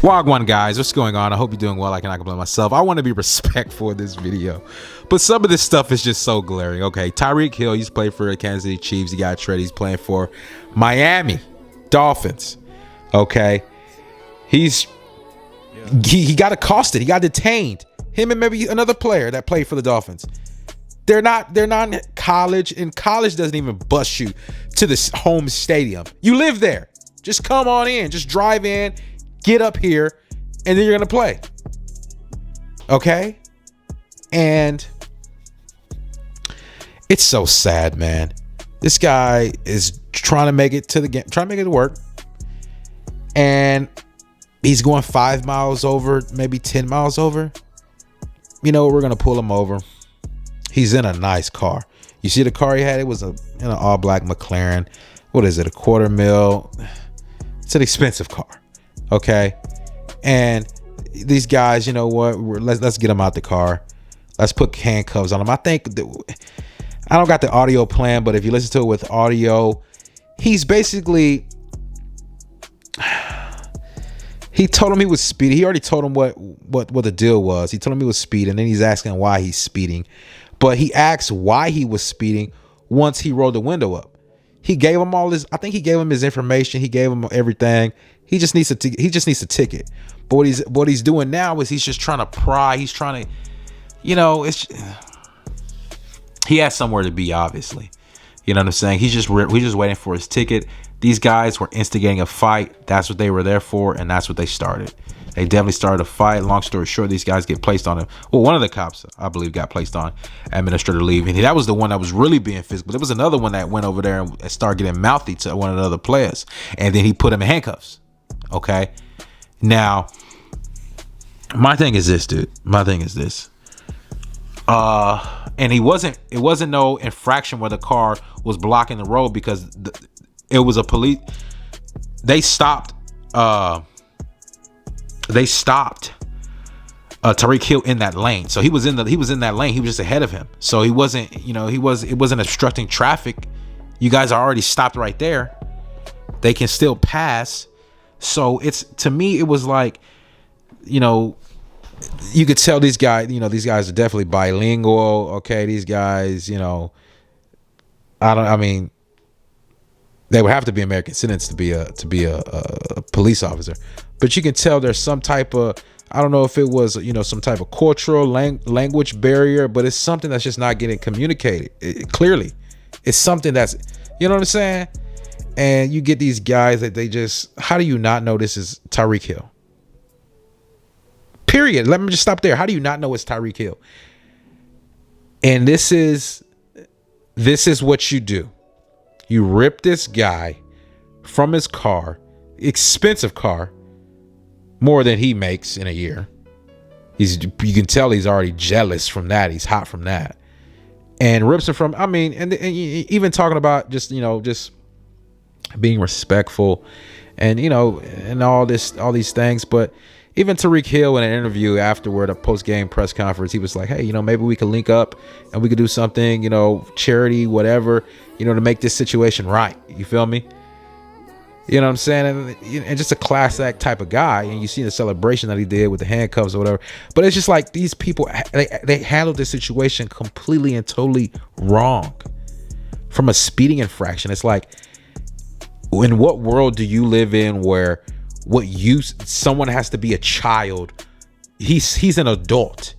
Wagwan guys, what's going on? I hope you're doing well. I cannot complain myself. I want to be respectful in this video, but some of this stuff is just so glaring. Okay, Tyreek Hill, he's played for the Kansas City Chiefs. He got traded. He's playing for Miami Dolphins. Okay, he got accosted. He got detained. Him and maybe another player that played for the Dolphins. They're not in college, and college doesn't even bus you to the home stadium. You live there. Just come on in. Just drive in. Get up here, and then you're gonna play. Okay? And it's so sad, man. This guy is trying to make it to the game, trying to make it to work. And he's going 5 miles over, maybe 10 miles over. You know, we're gonna pull him over. He's in a nice car. You see the car he had? It was an all black McLaren. What is it? $250,000. It's an expensive car. Okay, and these guys, you know what? Let's get them out the car. Let's put handcuffs on them. I think I don't got the audio plan, but if you listen to it with audio, he's basically he told him he was speeding. He already told him what the deal was. He told him he was speeding, and then he's asking why he's speeding. But he asked why he was speeding once he rolled the window up. He gave him all his. I think he gave him his information. He gave him everything. He just needs a ticket. But what he's doing now is he's just trying to pry. He's trying to, you know, he has somewhere to be, obviously. You know what I'm saying? We're just waiting for his ticket. These guys were instigating a fight. That's what they were there for, and that's what they started. They definitely started a fight. Long story short, these guys get placed on him. Well, one of the cops, I believe, got placed on administrative leave. And that was the one that was really being physical. There was another one that went over there and started getting mouthy to one of the other players. And then he put him in handcuffs. Okay? Now, my thing is this, dude. My thing is this. And it wasn't no infraction where the car was blocking the road because it was a police. They stopped Tyreek Hill in that lane. So he was in that lane. He was just ahead of him. So he wasn't, it wasn't obstructing traffic. You guys are already stopped right there. They can still pass. So to me, it was like, you could tell these guys, these guys are definitely bilingual. Okay. These guys, they would have to be American citizens to be a police officer. But you can tell there's some type of, I don't know if it was, some type of cultural language barrier, but it's something that's just not getting communicated clearly. It's something that's, you know what I'm saying? And you get these guys that they just, how do you not know this is Tyreek Hill? Period. Let me just stop there. How do you not know it's Tyreek Hill? And this is what you do. You rip this guy from his car, expensive car, more than he makes in a year. You can tell he's already jealous from that. He's hot from that, and rips him from. And even talking about just being respectful, and and all these things. But even Tyreek Hill in an interview afterward, a post-game press conference, he was like, hey, maybe we could link up and we could do something, charity, whatever, to make this situation right. You feel me? You know what I'm saying? And just a class act type of guy. And you see the celebration that he did with the handcuffs or whatever. But it's just like these people, they handled this situation completely and totally wrong. From a speeding infraction, it's like, in what world do you live in where someone has to be a child? He's an adult.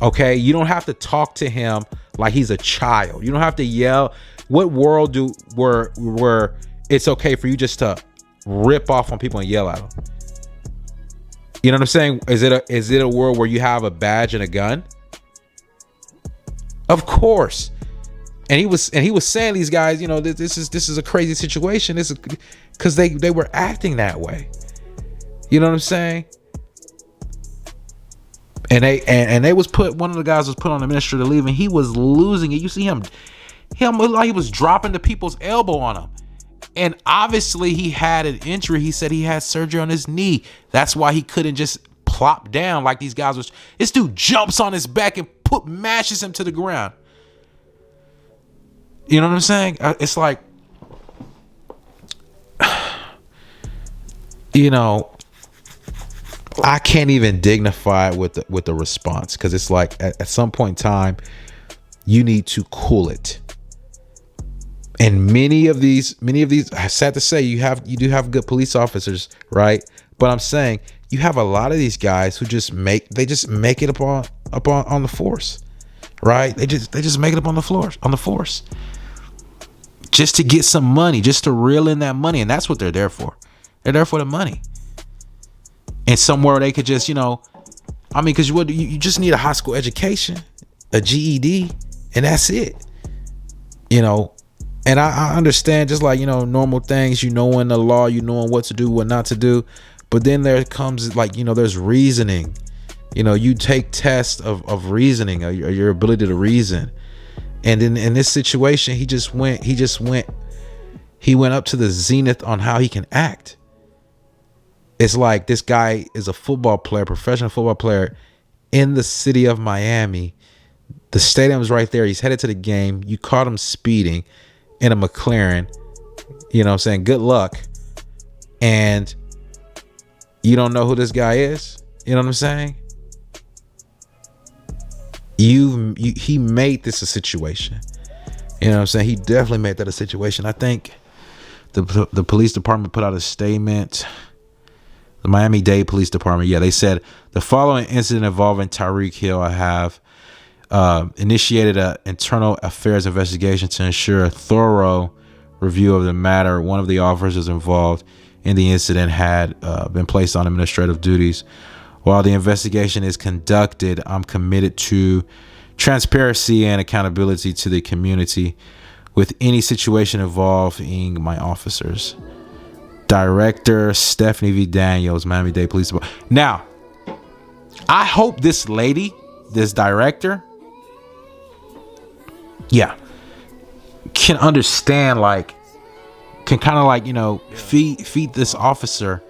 Okay, you don't have to talk to him like he's a child. You don't have to yell. What world where it's okay for you just to rip off on people and yell at them? You know what I'm saying? Is it a world where you have a badge and a gun? Of course. And he was saying, these guys, this is a crazy situation. This is because they were acting that way. You know what I'm saying? And they was one of the guys was put on administrative leave, and he was losing it. You see him like he was dropping the people's elbow on him. And obviously he had an injury. He said he had surgery on his knee. That's why he couldn't just plop down like these guys was. This dude jumps on his back and mashes him to the ground. You know what I'm saying? It's like, I can't even dignify it with the response, because it's like at some point in time you need to cool it. And many of these, sad to say, you do have good police officers, right? But I'm saying you have a lot of these guys who just make it up on the force, right? They just make it up on the force, just to get some money, just to reel in that money, and that's what they're there for. They're there for the money. And somewhere they could just, because you just need a high school education, a GED, and that's it, And I understand, just like, normal things, in the law, knowing what to do, what not to do. But then there comes there's reasoning. You take tests of reasoning, or your ability to reason. And in this situation, he went up to the zenith on how he can act. It's like this guy is a professional football player in the city of Miami. The stadium's right there. He's headed to the game. You caught him speeding in a McLaren. Good luck. And you don't know who this guy is. You know what I'm saying? He made this a situation. You know what I'm saying? He definitely made that a situation. I think the police department put out a statement. The Miami-Dade Police Department, they said the following incident involving Tyreek Hill have initiated an internal affairs investigation to ensure a thorough review of the matter. One of the officers involved in the incident had been placed on administrative duties. While the investigation is conducted, I'm committed to transparency and accountability to the community with any situation involving my officers. Director Stephanie V. Daniels, Miami-Dade Police Department. Now, I hope this lady, this director, can understand, can kind of feed this officer,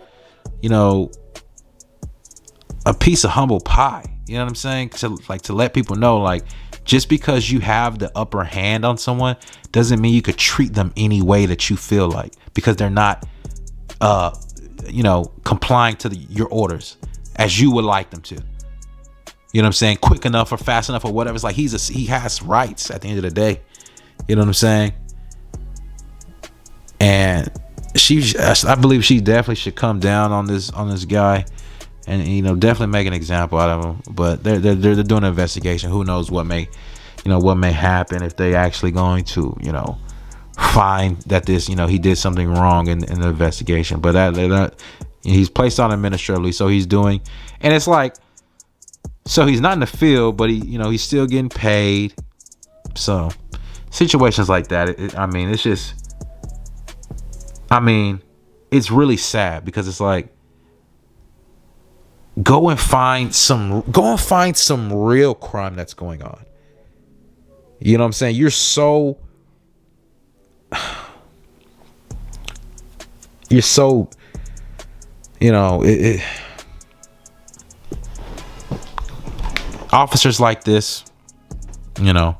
a piece of humble pie. You know what I'm saying? To let people know, just because you have the upper hand on someone doesn't mean you could treat them any way that you feel like, because they're not complying to your orders as you would like them to. You know what I'm saying? Quick enough or fast enough or whatever. It's like he has rights at the end of the day. You know what I'm saying? And I believe she definitely should come down on this guy, and definitely make an example out of him. But they're doing an investigation. Who knows what may happen, if they actually going to find that this he did something wrong in the investigation. But that he's placed on administratively, so he's doing, and it's so he's not in the field, but he's still getting paid. So situations like that, it's really sad, because it's go and find some real crime that's going on. You know what I'm saying? You're so officers like this, they're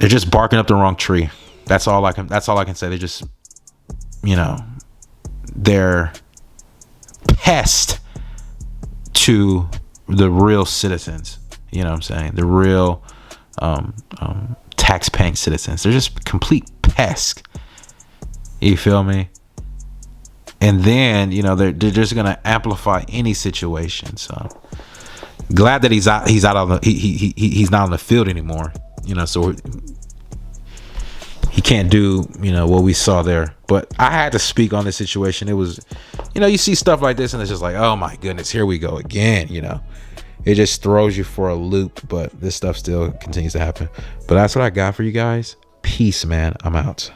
just barking up the wrong tree. That's all I can say. They just, they're pest to the real citizens. You know what I'm saying? The real tax-paying citizens. They're just complete pests. You feel me? And then, they're just gonna amplify any situation. So glad that he's out on he's not on the field anymore. So he can't do what we saw there. But I had to speak on this situation. It was, you see stuff like this and it's just like, oh my goodness, here we go again. It just throws you for a loop. But this stuff still continues to happen. But that's what I got for you guys. Peace, man. I'm out.